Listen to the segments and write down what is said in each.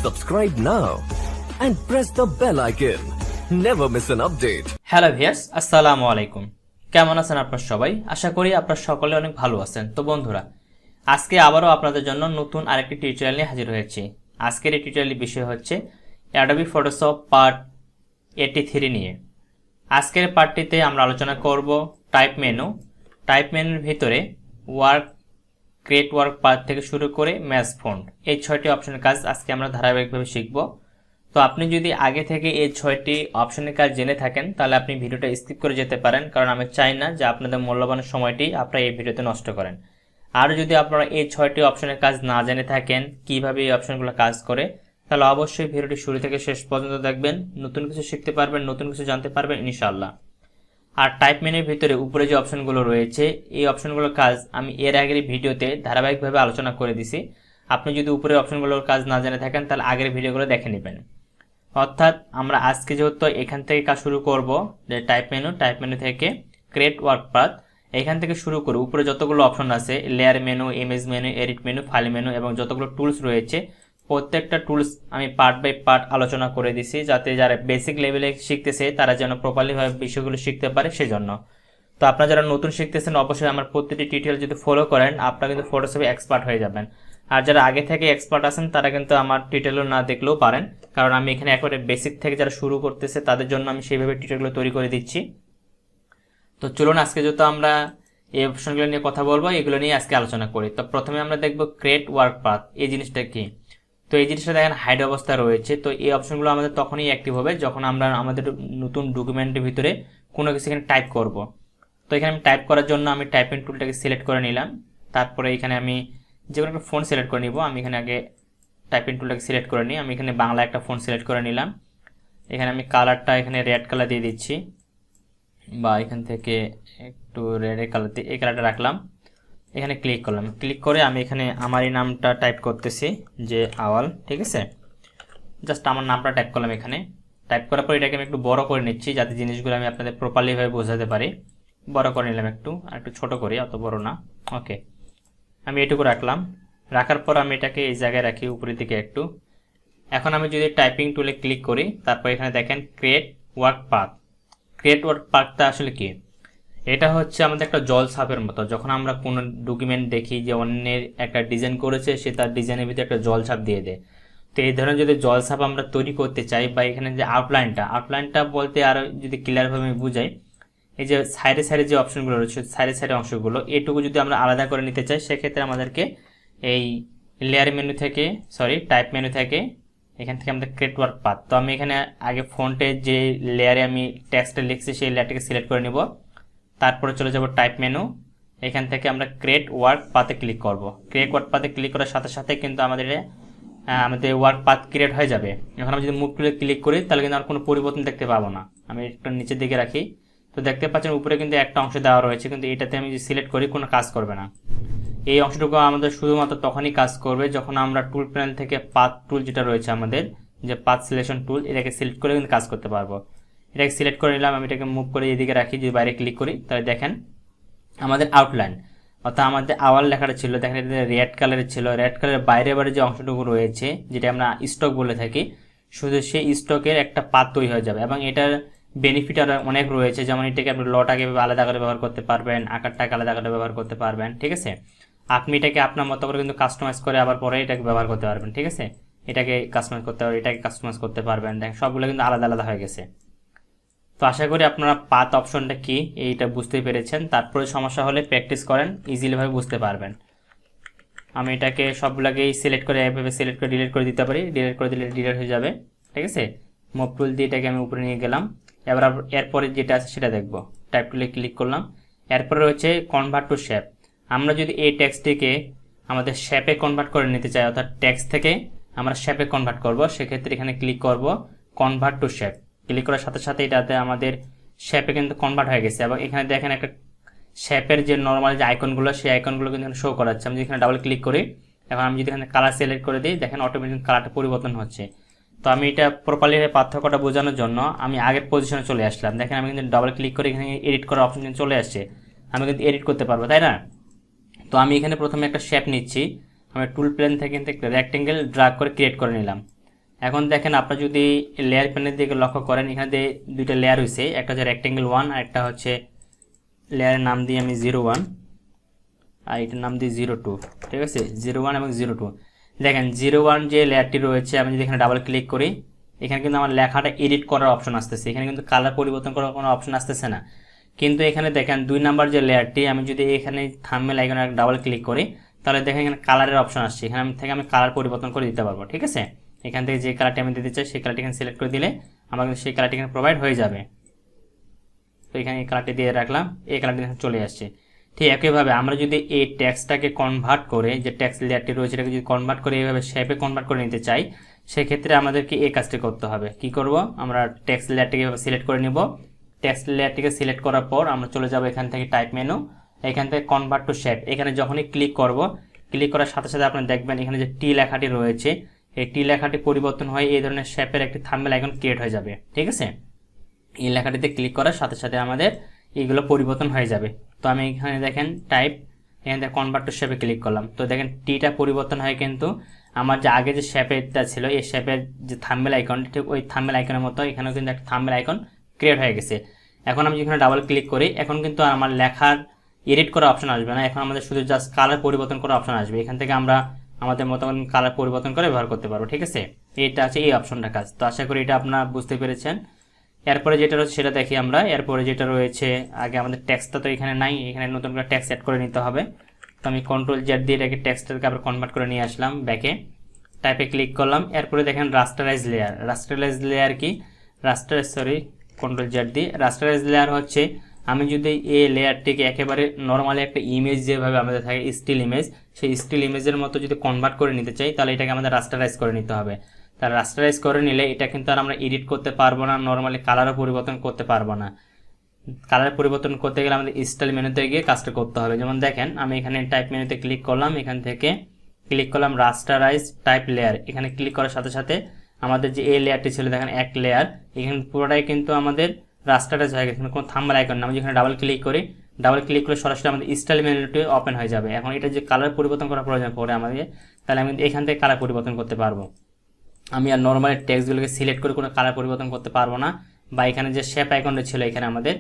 Subscribe now and press the bell icon. Never miss an update. Hello viewers, আসসালামু আলাইকুম। কেমন আছেন আপনারা সবাই? আশা করি আপনারা সকলে অনেক ভালো আছেন। তো বন্ধুরা, আজকে আবারও আপনাদের জন্য নতুন আরেকটি টিউটোরিয়াল নিয়ে হাজির হয়েছি। আজকের এই টিউটোরিয়ালের বিষয় হচ্ছে Adobe Photoshop পার্ট 83 নিয়ে। আজকের পার্টটিতে আমরা আলোচনা করব টাইপ মেনুর ভিতরে ওয়ার্ক, ক্রিয়েট ওয়ার্ক পার্ট থেকে শুরু করে ম্যাচ ফন্ট, এই 6টি অপশনের কাজ আজকে আমরা ধারাবাহিকভাবে শিখব। তো আপনি যদি আগে থেকে এই 6টি অপশনের কাজ জেনে থাকেন তাহলে আপনি ভিডিওটা স্কিপ করে যেতে পারেন, কারণ আমি চাই না যে আপনাদের মূল্যবান সময়টি আপনারা এই ভিডিওতে নষ্ট করেন। আর যদি আপনারা এই 6টি অপশনের কাজ না জেনে থাকেন কিভাবে এই অপশনগুলো কাজ করে, তাহলে অবশ্যই ভিডিওটি শুরু থেকে শেষ পর্যন্ত দেখবেন। নতুন কিছু শিখতে পারবেন, নতুন কিছু জানতে পারবেন ইনশাআল্লাহ। আর টাইপ মেনুর ভিতরে উপরে যে অপশনগুলো রয়েছে এই অপশনগুলোর কাজ আমি এর আগের ভিডিওতে ধারাবাহিকভাবে আলোচনা করে দিছি। আপনি যদি উপরে অপশনগুলোর কাজ না জেনে থাকেন তাহলে আগের ভিডিওগুলো দেখে নেবেন। অর্থাৎ আমরা আজকে যেহেতু এখান থেকে কাজ শুরু করব, যে টাইপ মেনু থেকে ক্রিয়েট ওয়ার্ক পাথ, এখান থেকে শুরু করে উপরে যতগুলো অপশন আছে, layer menu, image menu, edit menu, file menu এবং যতগুলো টুলস রয়েছে প্রত্যেকটা টুলস আমি পার্ট বাই পার্ট আলোচনা করে দিছি, যাতে যারা বেসিক লেভেলে শিখতেছে তারা যেন প্রপারলিভাবে বিষয়গুলো শিখতে পারে সেজন্য। তো আপনারা যারা নতুন শিখতেছেন অবশ্যই আমার প্রতিটি টিউটোরিয়াল যদি ফলো করেন আপনারা কিন্তু ফটোশপে এক্সপার্ট হয়ে যাবেন। আর যারা আগে থেকে এক্সপার্ট আছেন তারা কিন্তু আমার টিউটোরিয়াল না দেখলেও পারেন, কারণ আমি এখানে একবারে বেসিক থেকে যারা শুরু করতেছে তাদের জন্য আমি সেইভাবে টিউটোরিয়ালগুলো তৈরি করে দিচ্ছি। তো চলুন আজকে যেহেতু আমরা এই অপশনগুলো নিয়ে কথা বলবো, এগুলো নিয়ে আজকে আলোচনা করি। তো প্রথমে আমরা দেখব ক্রিয়েট ওয়ার্ক পাথ, এই জিনিসটা কি। তো এই জিনিসটা দেখেন হাইড অবস্থা রয়েছে। তো এই অপশনগুলো আমাদের তখনই অ্যাক্টিভ হবে যখন আমরা আমাদের নতুন ডকুমেন্টের ভিতরে কোনো কিছু এখানে টাইপ করব। তো এখানে আমি টাইপ করার জন্য আমি টাইপিং টুলটাকে সিলেক্ট করে নিলাম। তারপরে এখানে আমি যে কোনো একটা ফন্ট সিলেক্ট করে নিব। আমি এখানে আগে টাইপিং টুলটাকে সিলেক্ট করে নিই। আমি এখানে বাংলা একটা ফন্ট সিলেক্ট করে নিলাম। এখানে আমি কালারটা এখানে রেড কালার দিয়ে দিচ্ছি, বা এখান থেকে একটু রেড কালার দিয়ে এই কালারটা রাখলাম। এখানে ক্লিক করলাম। ক্লিক করে আমি এখানে আমার এই নামটা টাইপ করতেছি, যে আওয়াল, ঠিক আছে। জাস্ট আমার নামটা টাইপ করলাম। এখানে টাইপ করার পর এটাকে আমি একটু বড় করে নিচ্ছি যাতে জিনিসগুলো আমি আপনাদের প্রপারলিভাবে বোঝাতে পারি। বড় করে নিলাম একটু, আর একটু ছোট করি, অত বড় না। ওকে, আমি এটুকু রাখলাম। রাখার পর আমি এটাকে এই জায়গায় রাখি উপরের দিকে একটু। এখন আমি যদি টাইপিং টুলে ক্লিক করি, তারপর এখানে দেখেন create work path. Create work পাথটা আসলে কি? এটা হচ্ছে আমাদের একটা জল ছাপের মতো। যখন আমরা কোনো ডকুমেন্ট দেখি যে অন্যের একটা ডিজাইন করেছে, সে তার ডিজাইনের ভিতরে একটা জল ছাপ দিয়ে দেয়। তো এই ধরনের যদি জল ছাপ আমরা তৈরি করতে চাই, বা এখানে যে আউটলাইনটা বলতে আরো যদি ক্লিয়ারভাবে আমি বুঝাই, এই যে সাইডে যে অপশনগুলো রয়েছে, সাইডে অংশগুলো, এটুকু যদি আমরা আলাদা করে নিতে চাই সেক্ষেত্রে আমাদেরকে এই লেয়ার মেনু থেকে, টাইপ মেনু থেকে, এখান থেকে আমাদের ক্রিয়েট ওয়ার্ক পাথ। তো আমি এখানে আগে ফন্টে যে লেয়ারে আমি টেক্সটটা লিখছি সেই লেয়ারটাকে সিলেক্ট করে নিব। তারপরে চলে যাব টাইপ মেনু। এখান থেকে আমরা ক্রিয়েট ওয়ার্ক পাথে ক্লিক করব। ক্রিয়েট ওয়ার্ক পাথে ক্লিক করার সাথে সাথে কিন্তু আমাদের ওয়ার্ক পাথ ক্রিয়েট হয়ে যাবে। এখন আমি যদি মুভ টুলে ক্লিক করি তাহলে কিন্তু আর কোনো পরিবর্তন দেখতে পাবো না। আমি একটু নিচের দিকে রাখি, তো দেখতে পাচ্ছেন উপরে কিন্তু একটা অংশ দেওয়া রয়েছে, কিন্তু এটাতে আমি যদি সিলেক্ট করি কোনো কাজ করবে না। এই অংশটুকু আমাদের শুধুমাত্র তখনই কাজ করবে যখন আমরা টুল প্যানেল থেকে পাথ টুল যেটা রয়েছে আমাদের, যে পাথ সিলেকশন টুল, এটাকে সিলেক্ট করে কিন্তু কাজ করতে পারবো। এটাকে সিলেক্ট করে নিলাম। আমি এটাকে মুভ করে এদিকে রাখি। যদি বাইরে ক্লিক করি তাহলে দেখেন আমাদের আউটলাইন, অর্থাৎ আমাদের আওয়াল লেখাটা ছিল, দেখেন এটা রেড কালারের ছিল। রেড কালারের বাইরে যে অংশটুকু রয়েছে, যেটা আমরা স্টক বলে থাকি, শুধু সেই স্টকের একটা পাথ তৈরি হয়ে যাবে। এবং এটার বেনিফিট আর অনেক রয়েছে, যেমন এটাকে আপনি লটাকে আলাদা করে ব্যবহার করতে পারবেন, আকারটাকে আলাদা করে ব্যবহার করতে পারবেন, ঠিক আছে। আপনি এটাকে আপনার মতো করে কিন্তু কাস্টমাইজ করে আবার পরে এটাকে ব্যবহার করতে পারবেন, ঠিক আছে। এটাকে কাস্টমাইজ করতে পারবেন, এটাকে কাস্টমাইজ করতে পারবেন। দেখেন সবগুলো কিন্তু আলাদা আলাদা হয়ে গেছে। তো আশা করি আপনারা পাথ অপশনটা কি এইটা বুঝতে পেরেছেন। তারপরে সমস্যা হলে প্র্যাকটিস করেন, ইজিলিভাবে বুঝতে পারবেন। আমি এটাকে সবগুলোকেই সিলেক্ট করে এভাবে সিলেক্ট করে ডিলিট করে দিতে পারি। ডিলিট করে দিলে ডিলিট হয়ে যাবে, ঠিক আছে। মুভ টুল দিয়ে এটাকে আমি উপরে নিয়ে গেলাম। এবার এরপরে যেটা আছে সেটা দেখব। টাইপ টুলে ক্লিক করলাম। এরপরে রয়েছে কনভার্ট টু শেপ। আমরা যদি এই টেক্সটটিকে আমাদের শেপে কনভার্ট করে নিতে চাই, অর্থাৎ টেক্সট থেকে আমরা শেপে কনভার্ট করব, সেক্ষেত্রে এখানে ক্লিক করব কনভার্ট টু শেপ। ক্লিক করার সাথে সাথে এটাতে আমাদের শেপে কিন্তু কনভার্ট হয়ে গেছে। এবং এখানে দেখেন একটা শেপের যে নর্মাল যে আইকনগুলো, সেই আইকনগুলো কিন্তু শো করাচ্ছে। আমি যদি এখানে ডাবল ক্লিক করি, এখন আমি যদি এখানে কালার সিলেক্ট করে দিই, দেখেন অটোমেটিক কালারটা পরিবর্তন হচ্ছে। তো আমি এটা প্রপারলি পার্থক্যটা বোঝানোর জন্য আমি আগের পজিশনে চলে আসলাম। দেখেন আমি কিন্তু ডাবল ক্লিক করে এখানে এডিট করার অপশন কিন্তু চলে আসছে। আমি কিন্তু এডিট করতে পারবো, তাই না। তো আমি এখানে প্রথমে একটা শেপ নিচ্ছি। আমি টুল প্লেন থেকে রেক্টেঙ্গেল ড্র্যাগ করে ক্রিয়েট করে নিলাম। এখন দেখেন আপনারা যদি লেয়ার প্যানেলের দিকে লক্ষ্য করেন, এখানে দুইটা লেয়ার হয়েছে, একটা হচ্ছে রেক্টেঙ্গেল 1 আর একটা হচ্ছে লেয়ারের নাম দিয়ে আমি 01 আর এটার নাম দিয়ে 02। ঠিক আছে, 01 এবং 02। দেখেন 01 যে লেয়ারটি রয়েছে, আমি যদি এখানে ডাবল ক্লিক করি, এখানে কিন্তু আমার লেখাটা এডিট করার অপশন আসতেছে, এখানে কিন্তু কালার পরিবর্তন করার কোনো অপশন আসতেছে না। কিন্তু এখানে দেখেন 2 নাম্বার যে লেয়ারটি, আমি যদি এখানে থাম্বনেল আইকনে ডাবল ক্লিক করি, তাহলে দেখেন এখানে কালারের অপশন আসছে, এখানে আমি কালার পরিবর্তন করে দিতে পারবো। ঠিক আছে, এখান থেকে যে কালারটি আমি দিতে চাই সেই কালারটি এখানে সিলেক্ট করে দিলে আমার কিন্তু সেই কালারটি এখানে প্রোভাইড হয়ে যাবে। তো এখানে এই কালারটি দিয়ে রাখলাম, এই কালারটি এখানে চলে আসছে। ঠিক একইভাবে আমরা যদি এই টেক্সটটাকে কনভার্ট করে, যে টেক্সট লেয়ারটি রয়েছে এটাকে যদি কনভার্ট করে এইভাবে শেপে কনভার্ট করে নিতে চাই, সেক্ষেত্রে আমাদেরকে এই কাজটি করতে হবে। কি করব, আমরা টেক্সট লেয়ারটিকে এভাবে সিলেক্ট করে নিব। টেক্সট লেয়ারটিকে সিলেক্ট করার পর আমরা চলে যাব এখান থেকে টাইপ মেনু, এখান থেকে কনভার্ট টু শেপ। এখানে যখনই ক্লিক করব, ক্লিক করার সাথে সাথে আপনি দেখবেন এখানে যে টি লেখাটি রয়েছে, এই টি লেখাটি পরিবর্তন হয়ে এই ধরনের শেপের একটি থাম্বনেল আইকন ক্রিয়েট হয়ে যাবে। ঠিক আছে, এই লেখাটিতে ক্লিক করার সাথে সাথে আমাদের এইগুলো পরিবর্তন হয়ে যাবে। তো আমি এখানে দেখেন টাইপ, এখান থেকে কনভার্ট টু শেপে ক্লিক করলাম, তো দেখেন টিটা পরিবর্তন হয়, কিন্তু আমার যে আগে যে শেপেরটা ছিল এই শেপের যে থাম্বনেল আইকন, ঠিক ওই থাম্বনেল আইকনের মতো এখানেও কিন্তু একটা থাম্বনেল আইকন ক্রিয়েট হয়ে গেছে। এখন আমি যেখানে ডাবল ক্লিক করি, এখন কিন্তু আমার লেখার এডিট করার অপশন আসবে না, এখন আমাদের শুধু জাস্ট কালার পরিবর্তন করার অপশন আসবে। এখান থেকে আমরা আমাদের মতো কালার পরিবর্তন করে ব্যবহার করতে পারবো। ঠিক আছে, এটা আছে এই অপশনটা কাজ। তো আশা করি এটা আপনারা বুঝতে পেরেছেন। এরপরে যেটা রয়েছে সেটা দেখি আমরা। এরপরে যেটা রয়েছে, আগে আমাদের টেক্সটটা তো এখানে নাই, এখানে নতুন করে টেক্সট অ্যাড করে নিতে হবে। তো আমি কন্ট্রোল জেড দিয়ে এটাকে টেক্সটটাকে আবার কনভার্ট করে নিয়ে আসলাম ব্যাকে, টাইপে ক্লিক করলাম। এরপরে দেখেন রাস্টারাইজ লেয়ার। রাস্টারাইজ লেয়ার কি, কন্ট্রোল জেড দিয়ে রাস্টারাইজ লেয়ার হচ্ছে, আমি যদি এই লেয়ারটিকে একেবারে নর্মালি একটা ইমেজ যেভাবে আমাদের থাকে স্টিল ইমেজ, সেই স্টিল ইমেজের মতো যদি কনভার্ট করে নিতে চাই, তাহলে এটাকে আমাদের রাস্টারাইজ করে নিতে হবে। তার রাস্টারাইজ করে নিলে এটা কিন্তু আর আমরা এডিট করতে পারবো না, নর্মালি কালারও পরিবর্তন করতে পারবো না। কালার পরিবর্তন করতে গেলে আমাদের স্টাইল মেনুতে গিয়ে কাজটা করতে হবে। যেমন দেখেন আমি এখানে টাইপ মেনুতে ক্লিক করলাম, এখান থেকে ক্লিক করলাম রাস্টারাইজ টাইপ লেয়ার। এখানে ক্লিক করার সাথে সাথে আমাদের যে এই লেয়ারটি ছিল দেখেন এক লেয়ার, এখানে পুরোটাই কিন্তু আমাদের রাস্টারাইজ হয়ে গেছে, কোনো থাম্বনেল আইকন না। আমি যেখানে ডাবল ক্লিক করি, ডাবল ক্লিক করে সরাসরি আমাদের স্টাইল মেনুটি ওপেন হয়ে যাবে। এখন এটা যে কালার পরিবর্তন করার প্রয়োজন পড়ে আমাদের, তাহলে আমি এখান থেকে কালার পরিবর্তন করতে পারবো। আমি আর নর্মালি টেক্সটগুলোকে সিলেক্ট করে কোনো কালার পরিবর্তন করতে পারবো না, বা এখানে যে শেপ আইকনটা ছিল এখানে আমাদের,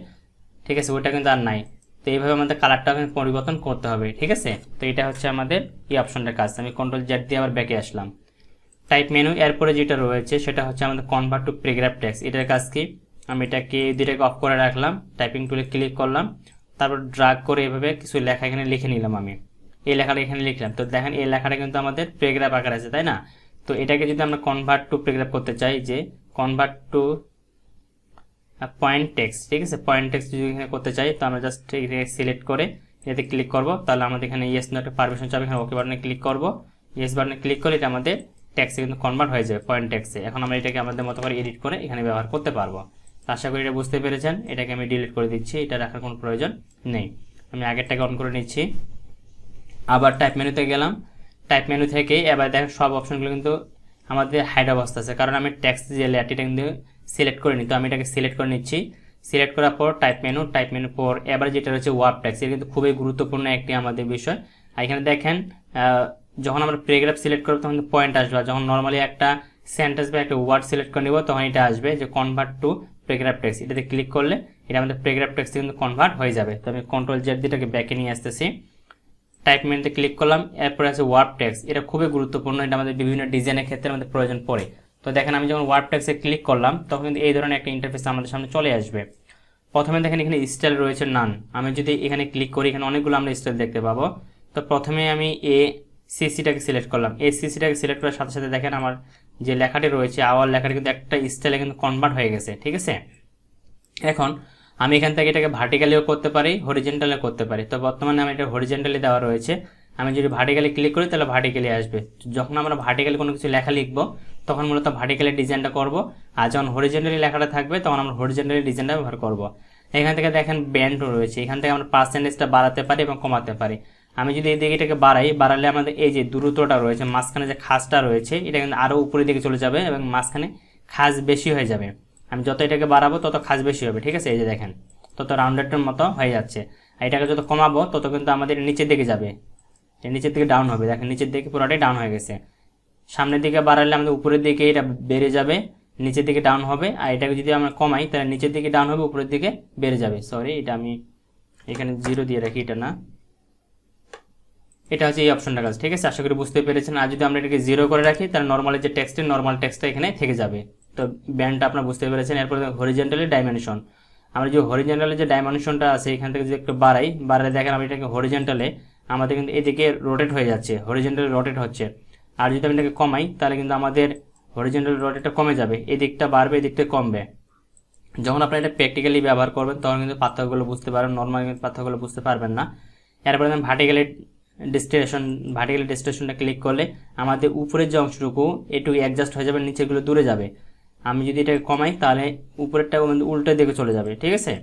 ঠিক আছে, ওইটা কিন্তু আর নাই। তো এইভাবে আমাদের কালারটা পরিবর্তন করতে হবে। ঠিক আছে, তো এটা হচ্ছে আমাদের এই অপশনটার কাজ। আমি কন্ট্রোল জেড দিয়ে আবার ব্যাকে আসলাম, টাইপ মেনু। এরপরে যেটা রয়েছে সেটা হচ্ছে আমাদের কনভার্ট টু প্যারাগ্রাফ টেক্সট। এটার কাজ কি, আমি এটাকে দুইটাকে অফ করে রাখলাম, টাইপিং টুলে ক্লিক করলাম, তারপর ড্রাগ করে এভাবে কিছু লেখা এখানে লিখে নিলাম। আমি এই লেখাটা এখানে লিখলাম, তো দেখেন এই লেখাটা কিন্তু আমাদের প্যারাগ্রাফ আকার আছে, তাই না? তো এটাকে যদি আমরা কনভার্ট টু প্যারাগ্রাফ করতে চাই, যে কনভার্ট টু পয়েন্ট টেক্সট, ঠিক আছে, পয়েন্ট টেক্সট যদি এখানে করতে চাই, তো আমরা জাস্ট এটাকে সিলেক্ট করে এতে ক্লিক করব, তাহলে আমাদের এখানে ইয়েস নো একটা পারমিশন চাবে, এখানে ওকে বাটনে ক্লিক করব। ইয়েস বাটনে ক্লিক করলে এটা আমাদের টেক্সটে কিন্তু কনভার্ট হয়ে যাবে পয়েন্ট টেক্সটে। এখন আমরা এটাকে আমাদের মতো করে এডিট করে এখানে ব্যবহার করতে পারবো। আশা করি এটা বুঝতে পেরেছেন। এটাকে আমি ডিলিট করে দিচ্ছি, এটা রাখার কোনো প্রয়োজন নেই। আমি আগেরটাকে অন করে নিচ্ছি, আবার টাইপ মেনুতে গেলাম। টাইপ মেনু থেকে এবার দেখেন সব অপশনগুলো কিন্তু আমাদের হাইড অবস্থা আছে, কারণ আমি টেক্সট যে লেয়ারটিটা কিন্তু সিলেক্ট করে নিই। তো আমি এটাকে সিলেক্ট করে নিচ্ছি, সিলেক্ট করার পর টাইপ মেনু পর এবার যেটা রয়েছে ওয়ার্ড টেক্সট, এটা কিন্তু খুবই গুরুত্বপূর্ণ একটি আমাদের বিষয়। আর এখানে দেখেন যখন আমরা প্যারাগ্রাফ সিলেক্ট করব তখন পয়েন্ট আসবে, আর যখন নর্মালি একটা সেন্টেন্স বা একটা ওয়ার্ড সিলেক্ট করে নিব তখন এটা আসবে যে কনভার্ট টু প্যারাগ্রাফ টেক্সট। এটাতে ক্লিক করলে এটা আমাদের প্যারাগ্রাফ টেক্সটে কিন্তু কনভার্ট হয়ে যাবে। তো আমি কন্ট্রোল জেড দিয়ে এটাকে ব্যাকে নিয়ে আসতেছি, টাইপ মেনুতে ক্লিক করলাম। এরপরে আছে ওয়ার্ড টেক্সট, এটা খুবই গুরুত্বপূর্ণ, এটা আমাদের বিভিন্ন ডিজাইনের ক্ষেত্রে আমাদের প্রয়োজন পড়ে। তো দেখেন আমি যখন ওয়ার্ড টেক্সটে ক্লিক করলাম তখন কিন্তু এই ধরনের একটা ইন্টারফেস আমাদের সামনে চলে আসবে। প্রথমে দেখেন এখানে স্টাইল রয়েছে নান, আমি যদি এখানে ক্লিক করি এখানে অনেকগুলো আমরা স্টাইল দেখতে পাবো। তো প্রথমে আমি সিসিটাকে সিলেক্ট করলাম, সিসিটাকে সিলেক্ট করার সাথে সাথে দেখেন আমার যে লেখাটি রয়েছে আওয়ার লেখাটি কিন্তু একটা স্টাইলে কিন্তু কনভার্ট হয়ে গেছে। ঠিক আছে, এখন আমি এখান থেকে এটাকে ভার্টিক্যালিও করতে পারি, হরিজেন্টালিও করতে পারি। তো বর্তমানে আমি এটা হরিজেন্টালি দেওয়া রয়েছে, আমি যদি ভার্টিক্যালি ক্লিক করি তাহলে ভার্টিক্যালি আসবে। যখন আমরা ভার্টিক্যালি কোনো কিছু লেখা লিখবো তখন মূলত ভার্টিক্যালি ডিজাইনটা করব, আর যখন হরিজেন্টালি লেখাটা থাকবে তখন আমরা হরিজেন্টালি ডিজাইনটা ব্যবহার করব। এখান থেকে দেখেন ব্যান্ড রয়েছে, এখান থেকে আমরা পার্সেন্টেজটা বাড়াতে পারি এবং কমাতে পারি। আমি যদি এই দিকে এটাকে বাড়ালে আমাদের এই যে দূরত্বটা রয়েছে, মাঝখানে যে খাসটা রয়েছে এটা কিন্তু আরও উপরের দিকে চলে যাবে এবং মাঝখানে খাস বেশি হয়ে যাবে। আমি যত এটাকে বাড়াবো তত খাস বেশি হবে। ঠিক আছে, এই যে দেখেন তত রাউন্ডেডের মতো হয়ে যাচ্ছে। আর এটাকে যত কমাবো তত কিন্তু আমাদের নিচের দিকে যাবে, নিচের দিকে ডাউন হবে। দেখেন নিচের দিকে পুরোটাই ডাউন হয়ে গেছে। সামনের দিকে বাড়ালে আমাদের উপরের দিকে এটা বেড়ে যাবে, নিচের দিকে ডাউন হবে। আর এটাকে যদি আমরা কমাই তাহলে নিচের দিকে ডাউন হবে, উপরের দিকে বেড়ে যাবে। সরি, এটা আমি এখানে 0 দিয়ে রাখি, এটা না, এটা হচ্ছে এই অপশনটা কাজ। ঠিক আছে, আশা করি বুঝতে পেরেছেন। আর যদি আমরা এটাকে 0 করে রাখি তাহলে নর্মালি যে টেক্সটের নর্মাল টেক্সটটা এখানে থেকে যাবে। তো ব্যান্ডটা আপনারা বুঝতে পেরেছেন। এরপরে হরিজন্টালি ডাইমেনশন, আমরা যে হরিজন্টালি যে ডাইমেনশনটা আছে এখান থেকে যদি একটু বাড়াই দেখেন আমি এটাকে হরিজন্টালে আমাদের কিন্তু এদিকে রোটেট হয়ে যাচ্ছে, হরিজন্টালি রোটেট হচ্ছে। আর যদি আমি এটাকে কমাই তাহলে কিন্তু আমাদের হরিজন্টাল রোটেটটা কমে যাবে, এই দিকটা বাড়বে, এই দিকটা কমবে। যখন আপনারা এটা প্র্যাকটিক্যালি ব্যবহার করবেন তখন কিন্তু পার্থক্যগুলো বুঝতে পারবেন, নর্মাল কিন্তু পার্থক্যগুলো বুঝতে পারবেন না। এরপরে ভার্টিক্যালি ডিস্টেশনটা ক্লিক করলে আমাদের উপরের যে অংশটুকু একটু অ্যাডজাস্ট হয়ে যাবে, নিচেগুলো দূরে যাবে। আমি যদি এটাকে কমাই তাহলে উপরেরটা উল্টো দিকে চলে যাবে। ঠিক আছে,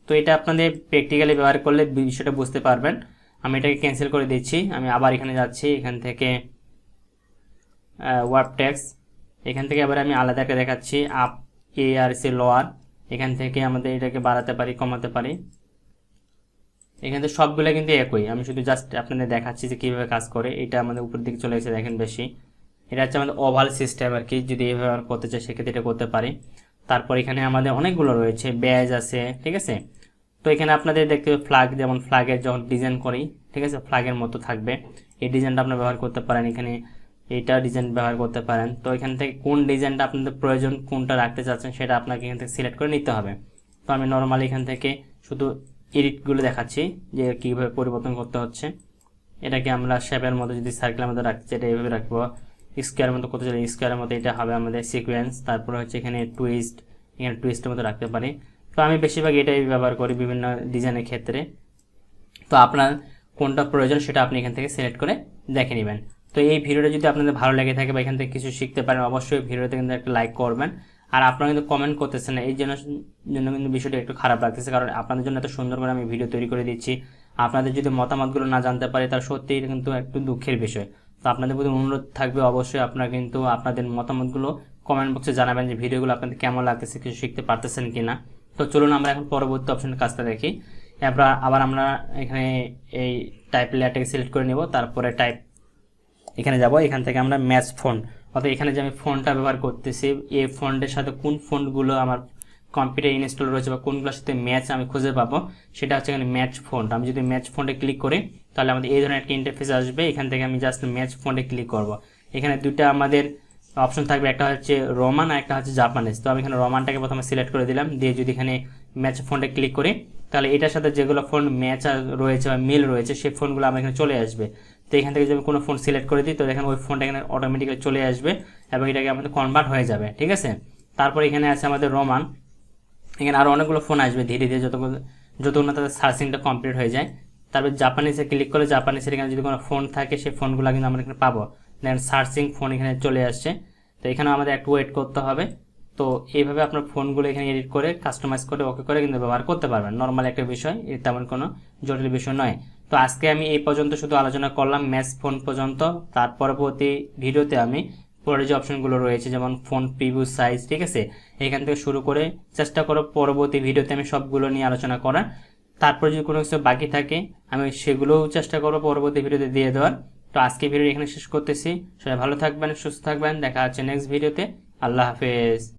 তো এটা আপনাদের প্র্যাকটিক্যালি ব্যবহার করলে বিষয়টা বুঝতে পারবেন। আমি এটাকে ক্যান্সেল করে দিচ্ছি, আমি আবার এখানে যাচ্ছি, এখান থেকে ওয়ার্ড টেক্সট, এখান থেকে আবার আমি আলাদা করে দেখাচ্ছি আপ ARC লোয়ার, এখান থেকে আমাদের এটাকে বাড়াতে পারি, কমাতে পারি। এখান থেকে সবগুলো কিন্তু একই, আমি শুধু জাস্ট আপনাদের দেখাচ্ছি যে কীভাবে কাজ করে। এটা আমাদের উপর দিকে চলে গেছে দেখেন বেশি, এটা হচ্ছে আমাদের ওভাল সিস্টেম আর কি। যদি এইভাবে করতে চাই সেক্ষেত্রে এটা করতে পারি। তারপর এখানে আমাদের অনেকগুলো রয়েছে, ব্যাজ আছে। ঠিক আছে, তো এখানে আপনাদের দেখতে ফ্ল্যাগ, যেমন ফ্ল্যাগের যখন ডিজাইন করি, ঠিক আছে, ফ্ল্যাগের মতো থাকবে, এই ডিজাইনটা আপনারা ব্যবহার করতে পারেন। এখানে এইটা ডিজাইন ব্যবহার করতে পারেন। তো এখান থেকে কোন ডিজাইনটা আপনাদের প্রয়োজন, কোনটা রাখতে চাচ্ছেন সেটা আপনাকে এখান থেকে সিলেক্ট করে নিতে হবে। তো আমি নর্মালি এখান থেকে শুধু এডিটগুলো দেখাচ্ছি যে কীভাবে পরিবর্তন করতে হচ্ছে। এটাকে আমরা শেপের মতো যদি সার্কেলের মতো রাখতে চাই এটা এইভাবে রাখবো, স্কোয়ারের মতো করতে চাই স্কোয়ারের মতো, এটা হবে আমাদের সিকোয়েন্স। তারপরে হচ্ছে এখানে টুইস্ট, এখানে টুইস্টের মতো রাখতে পারি। তো আমি বেশিরভাগ এটাই ব্যবহার করি বিভিন্ন ডিজাইনের ক্ষেত্রে। তো আপনার কোনটা প্রয়োজন সেটা আপনি এখান থেকে সিলেক্ট করে দেখে নেবেন। তো এই ভিডিওটা যদি আপনাদের ভালো লেগে থাকে বা এখান থেকে কিছু শিখতে পারেন অবশ্যই ভিডিওতে কিন্তু একটা লাইক করবেন। আর আপনারা কিন্তু কমেন্ট করতেছেন না, এই জন্য কিন্তু বিষয়টা একটু খারাপ লাগতেছে, কারণ আপনাদের জন্য এত সুন্দর করে আমি ভিডিও তৈরি করে দিচ্ছি। আপনাদের যদি মতামতগুলো না জানতে পারি তার সত্যিই কিন্তু একটু দুঃখের বিষয়। তো আপনাদের প্রতি অনুরোধ থাকবে অবশ্যই আপনারা কিন্তু আপনাদের মতামতগুলো কমেন্ট বক্সে জানাবেন যে ভিডিওগুলো আপনাদের কেমন লাগতেছে, কিছু শিখতে পারতেছেন কিনা। তো চলুন আমরা এখন পরবর্তী অপশনের কাজটা দেখি। এরপর আবার আমরা এখানে এই টাইপ লেয়ারটাকে সিলেক্ট করে নেব, তারপরে টাইপ এখানে যাব, এখান থেকে আমরা ম্যাচ ফন্ট, অর্থাৎ এখানে যে আমি ফন্টটা ব্যবহার করতেছি এই ফন্টের সাথে কোন ফন্টগুলো আমার কম্পিউটার ইনস্টল রয়েছে বা কোনগুলোর সাথে ম্যাচ আমি খুঁজে পাবো সেটা হচ্ছে এখানে ম্যাচ ফন্ট। আমি যদি ম্যাচ ফন্টে ক্লিক করি তাহলে আমাদের এই ধরনের একটা ইন্টারফেস আসবে। এখান থেকে আমি জাস্ট ম্যাচ ফন্টে ক্লিক করব। এখানে দুইটা আমাদের অপশন থাকবে, একটা হচ্ছে রোমান আর একটা হচ্ছে জাপানিজ। তো আমি এখানে রোমানটাকে প্রথমে সিলেক্ট করে দিলাম, দিয়ে যদি এখানে ম্যাচ ফন্টে ক্লিক করি তাহলে এটার সাথে যেগুলো ফন্ট ম্যাচ রয়েছে বা মিল রয়েছে সেই ফন্টগুলো আমার এখানে চলে আসবে। তো এখান থেকে যদি কোনো ফোন সিলেক্ট করে দিই তো দেখেন ওই ফোনটা এখানে অটোমেটিক্যালি চলে আসবে এবং এটাকে আমাদের কনভার্ট হয়ে যাবে। ঠিক আছে, তারপর এখানে আছে আমাদের রোমান, এখানে আরও অনেকগুলো ফোন আসবে ধীরে ধীরে যতক্ষণ না তাদের সার্চিংটা কমপ্লিট হয়ে যায়। তারপর জাপানিজে ক্লিক করলে জাপানিজের এখানে যদি কোনো ফোন থাকে সেই ফোনগুলো কিন্তু আমরা এখানে পাবো। দেন সার্চিং ফোন এখানে চলে আসছে, তো এখানে আমাদের একটু ওয়েট করতে হবে। তো এইভাবে আপনার ফোনগুলো এখানে এডিট করে কাস্টমাইজ করে ওকে করে কিন্তু ব্যবহার করতে পারবেন। নর্মাল একটা বিষয়, এর তেমন কোনো জটিল বিষয় নয়। তো আজকে আমি এই পর্যন্ত শুধু আলোচনা করলাম ম্যাচ ফোন পর্যন্ত। তার পরবর্তী ভিডিওতে আমি পরে যে অপশনগুলো রয়েছে যেমন ফোন প্রিভিউ সাইজ, ঠিক আছে, এখান থেকে শুরু করে চেষ্টা করব পরবর্তী ভিডিওতে আমি সবগুলো নিয়ে আলোচনা করার। তারপর যদি কোনো কিছু বাকি থাকে আমি সেগুলোও চেষ্টা করব পরবর্তী ভিডিওতে দিয়ে দেওয়ার। তো আজকে ভিডিও এখানে শেষ করতেছি। সবাই ভালো থাকবেন, সুস্থ থাকবেন, দেখা হচ্ছে নেক্সট ভিডিওতে। আল্লাহ হাফেজ।